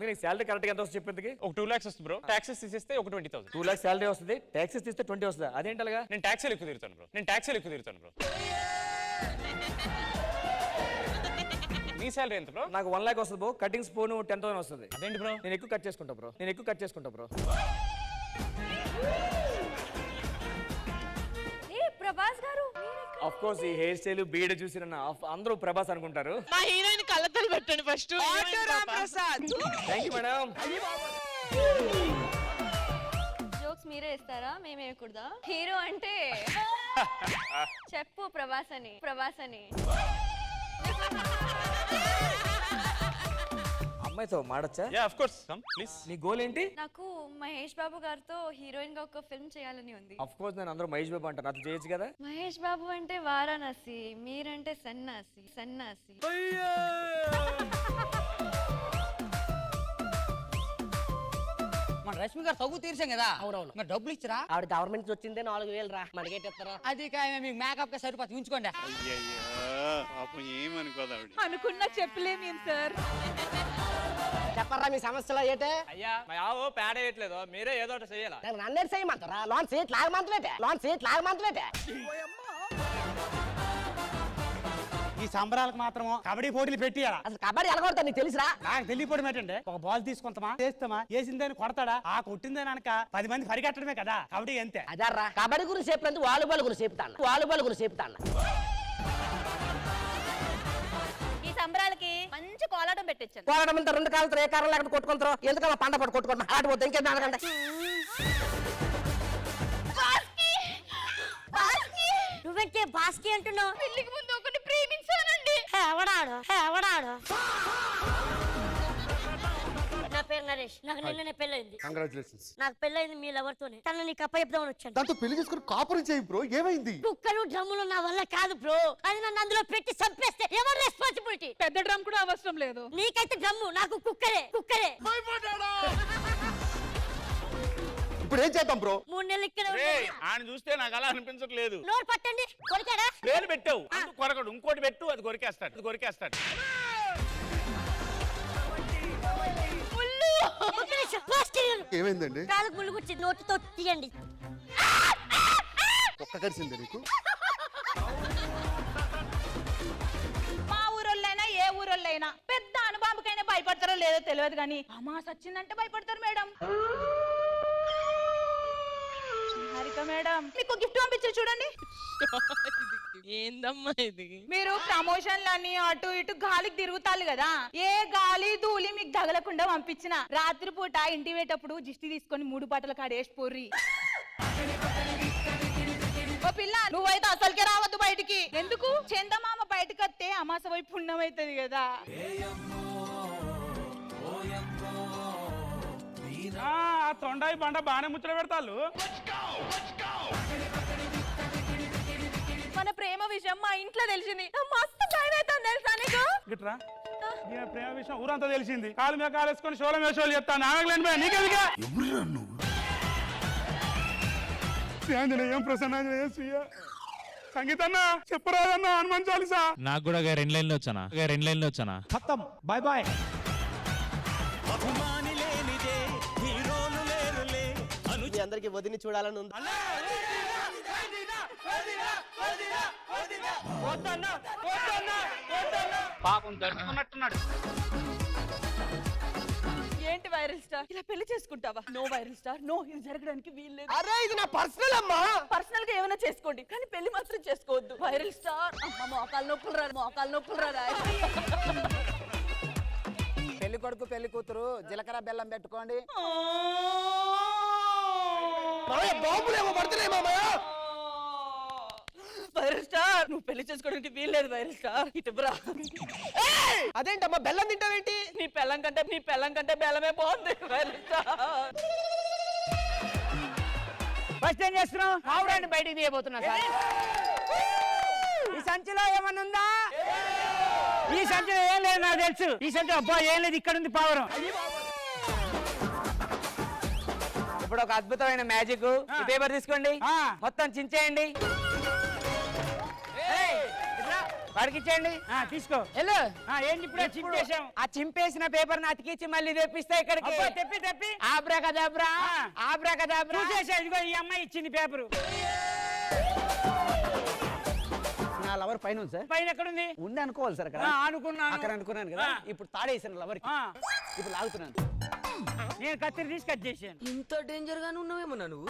నీకు salary correct ఎంత వస్తుంది చెప్పేందుకు? ఒక 2 lakhs వస్తుంది బ్రో. టాక్సెస్ తీసేస్తే ఒక 20,000. 2 lakhs శాలరీ వస్తుంది, ట్యాక్సెస్ తీస్తే 20 వస్తుంది. అదేంటి అలాగా? నేను ట్యాక్సీలు ఎక్కువ తిరుగుతాను బ్రో. నీ శాలరీ ఎంత బ్రో? నాకు 1 lakh వస్తుంది బ్రో. కటింగ్స్ పోను 10,000 వస్తుంది. అదేంటి బ్రో? నేను ఎక్కువ కట్ చేసుకుంటా బ్రో. ప్రభాస్ గారు ఆఫ్ కోర్స్ ఈ హెయిర్ స్టైల్ బీడ్ చూసి అందరూ ప్రభాస్ అనుకుంటారు. మా హీరోయిన్ కళ్ళతలు పెట్టండి first. Thank you madam. Jokes మీరే ఇస్తారా, మేమే వేయకూడదా? హీరో అంటే చెప్పు ప్రభాస్ అని. అమ్మాయితో మాడచ్చా? Yeah of course come please. నీ గోల్ ఏంటి? నాకు మహేష్ బాబు గారితో హీరోయిన్ గా ఒక ఫిల్మ్ చేయాలని ఉంది. ఆఫ్ కోర్స్ నేను అందరూ మహేష్ బాబు అంటారు, అది చేయొచ్చు కదా. మహేష్ బాబు అంటే వారణాసి, మీరంటే సన్నాసి. మన రష్మి గారు తగ్గు తీర్చాం కదా. అవునవును. మరి డబ్బులు ఇచ్చిరా? ఆవిడ గవర్నమెంట్ నుంచి వచ్చిందే 4,000 రా. మనకేటెత్తారా? అది మీకు మేకప్ గా సరిపోతుంది, ఉంచుకోండి. అనుకున్నా చెప్పలేమేం సార్. చెప్పరా మీ సమస్యలో ఏటే? అయ్యా మా యావో పేడ వేయట్లేదు, మీరే ఏదో ఒకటి చెయ్యాలా? నన్నే చేయమంటారా? లోన్ సీట్ లాగమంతలేటే. ఈ సంబరాలకు మాత్రం కబడ్డీ పోటీలు పెట్టియాలా? అసలు కబడ్డీ ఎలగొడతా నీకు తెలుసురా? నాకు తెలియపోవడం ఏంటంటే, ఒక బాల్ తీసుకుంటామా, చేస్తామా, వేసిందని కొడతాడా, ఆ కొట్టిందని అనక 10 మంది పరిగెట్టడమే కదా కబడ్డీ. అంతే. అదర్రా కబడ్డీ గురించి చెప్పినందుకు వాలీబాల్ గురించి చెప్తాను. ఈ సంబరాలకి మంచి కోలాటం పెట్టించాను. పోరాటం అంతా 2 కాళ్ళతో ఏ కారణం లేకుండా కొట్టుకుంటారు. ఎందుకన్నా పంట పట్టు కొట్టుకుంటా ఆడిపోతే ఇంకేం అనకండి. నువ్వంటే బాస్కి అంటున్నావు. పెళ్లికి ముందు ఒకటి ప్రేమించానండి. ఎవడాడు నా పేరు నరేష్. నాకు నిన్ననే పెళ్ళైంది. కంగ్రాచులేషన్స్. నాకు పెళ్ళైంది మీ లవర్ తోనే. తన నీకు అప్పచెప్దామని వచ్చాను. దాంతో పెళ్లి చేసుకుని కాపురం చేయి బ్రో. ఏమైంది? కుక్కలు డ్రమ్ములు నా వల్ల కాదు బ్రో. అది నన్ను అందులో పెట్టి చంపేస్తే ఎవరు రెస్పాన్సిబిలిటీ? పెద్ద డ్రమ్ కూడా అవసరం లేదు. నీకైతే డ్రమ్ము, నాకు కుక్కరే. ఇప్పుడు ఏం చేద్దాం బ్రో? 3 నెలలు ఇక్కడ ఆయన చూస్తే నాకు అలా అనిపించట్లేదు. నోరు పట్టండి. కొరికాడా? పేరు పెట్టావు అందుకు కొరకడు, ఇంకోటి పెట్టు అది కొరికేస్తాడు. ఒక్క నిమిషం. ఫస్ట్ ఏమైందండి? కాలుకు ముళ్ళు గుచ్చి నోటితో తీయండి. ఒక్క కలిసిందే నీకు? మా ఊరోళ్ళైనా ఏ ఊరోళ్ళైనా పెద్ద అనుబాంబుకైనా భయపడతారో లేదో తెలియదు కానీ అమాస్ వచ్చిందంటే భయపడతారు మేడం. హారిక మేడం మీకు గిఫ్ట్ పంపించారు చూడండి. ఏందమ్మా ఇది? మీరు ప్రమోషన్లని అటు ఇటు గాలికి తిరుగుతారు కదా, ఏ గాలి ధూళి మీకు తగలకుండా పంపించిన. రాత్రిపూట ఇంటి వేటప్పుడు దిష్టి తీసుకొని 3 పాటల కాడ వేసిపోర్రి. ఓ పిల్ల నువ్వైతే అసలుకే రావద్దు బయటికి. ఎందుకు? చందమామ బయటకు వస్తే అమాస వైపు పుణ్యం అవుతుంది కదా. తొండాయి బండ బాగానే ముచ్చట పెడతాళ్ళు. మన ప్రేమ విషయం మా ఇంట్లో తెలిసింది. మస్తు భయం అవుతుంది తెలుసా నీకు? గిట్రా ఈయన ప్రేమ విషయం ఊరంతా తెలిసింది. కాలు మీద కాలేసుకొని షోల మీద షోలు చెప్తాను. ఆగలేను నీకెందుగా? ఆంజనేయం ప్రసన్నాంజనేయం శ్రీయ సంగీతన్న చెప్పరాదన్న హనుమాన్ చాలీసా. నాకు కూడా 2 లైన్లు వచ్చానా. ఖతం. Bye bye. మీ అందరికి వదిని చూడాలని ఉంది. పాపం దర్శకున్నట్టున్నాడు. ఏంటి వైరల్ స్టార్ ఇలా పెళ్లి చేసుకుంటావా? No viral star, no. ఇది జరగడానికి వీల్లేదు. అరే ఇది నా పర్సనల్ అమ్మా. పర్సనల్ గా ఏమైనా చేసుకోండి కానీ పెళ్లి మాత్రం చేసుకోవద్దు. వైరల్ స్టార్ అమ్మ మోకాలు నొప్పులు రా. పెళ్లి కొడుకు పెళ్లి కూతురు జీలకర్ర బెల్లం పెట్టుకోండి. బాబులేమో పడుతున్నాయి మామయ్య. వైరల్ స్టార్ నువ్వు పెళ్లి చేసుకోవడానికి వీల్లేదు. వైరల్ స్టార్ ఇటుబ్రా. అదేంటమ్మా బెల్లం తింటావేంటి? నీ పెళ్ళం కంటే బెల్లమే బాగుంది. వైరల్ స్టార్ ఫస్ట్ ఏం చేస్తున్నావు? ఆవిడాన్ని బయటికి తీయబోతున్నా సార్. ఈ సంచిలో ఏమన్నా ఉందా? ఈ సంచిలో ఏం లేదు, నాకు తెలుసు. ఈ సంచిలో అబ్బా ఏం లేదు, ఇక్కడ ఉంది పావురం. ఇప్పుడు ఒక అద్భుతమైన మ్యాజిక్. ఈ పేపర్ తీసుకోండి, మొత్తం చించేయండి. వాడికి ఇచ్చేయండి. తీసుకో. వెళ్ళు. ఏంటి ఇప్పుడే చింపేశాం. ఆ చింపేసిన పేపర్ అతికిచ్చి మళ్ళీ తెప్పిస్తే ఇక్కడికి. తెప్పి ఆబ్రాకదాబ్రా ఆబ్రాకదాబ్రా. చూసేసా, ఇదిగో ఈ అమ్మాయి ఇచ్చింది పేపరు. నా లవర్ పైన ఉంది సార్. పైన ఎక్కడుంది? ఉంది అనుకోవాలి సార్ అక్కడ. అనుకున్నాను. అక్కడ అనుకున్నాను కదా. ఇప్పుడు తాడేసాను లవర్ కి. ఇప్పుడు లాగుతున్నాను. నేను కత్తిరి తీసి కట్ చేశాను. ఇంత డేంజర్ గానే ఉన్నావేమో నువ్వు.